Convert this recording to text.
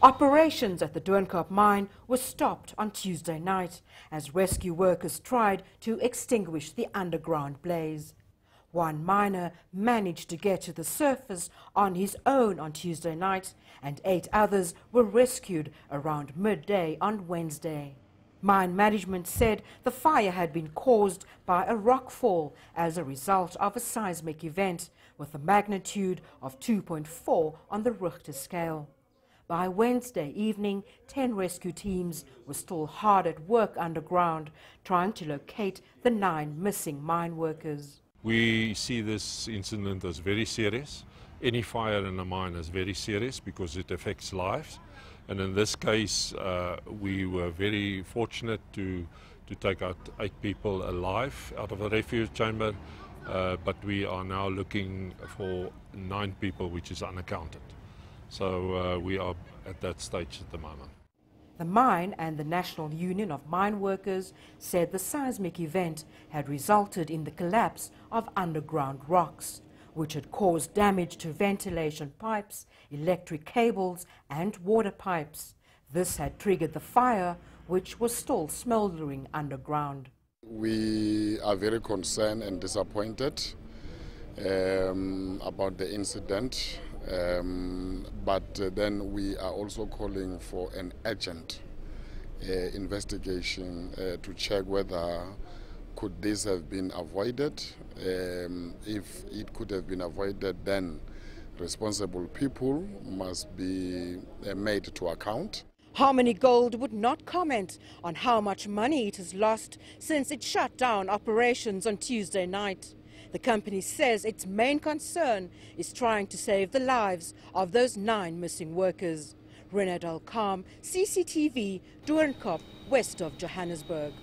Operations at the Doornkop Mine were stopped on Tuesday night as rescue workers tried to extinguish the underground blaze. One miner managed to get to the surface on his own on Tuesday night, and 8 others were rescued around midday on Wednesday. Mine management said the fire had been caused by a rockfall as a result of a seismic event with a magnitude of 2.4 on the Richter scale. By Wednesday evening, 10 rescue teams were still hard at work underground, trying to locate the 9 missing mine workers. We see this incident as very serious. Any fire in a mine is very serious because it affects lives. And in this case, we were very fortunate to take out 8 people alive out of a refuge chamber, but we are now looking for 9 people which is unaccounted. So we are at that stage at the moment. The mine and the National Union of Mine Workers said the seismic event had resulted in the collapse of underground rocks, which had caused damage to ventilation pipes, electric cables and water pipes. This had triggered the fire, which was still smouldering underground. We are very concerned and disappointed about the incident, but then we are also calling for an urgent investigation to check whether could this have been avoided. If it could have been avoided, then responsible people must be made to account. Harmony Gold would not comment on how much money it has lost since it shut down operations on Tuesday night. The company says its main concern is trying to save the lives of those 9 missing workers. Renat Al-Kham, CCTV, Doornkop, west of Johannesburg.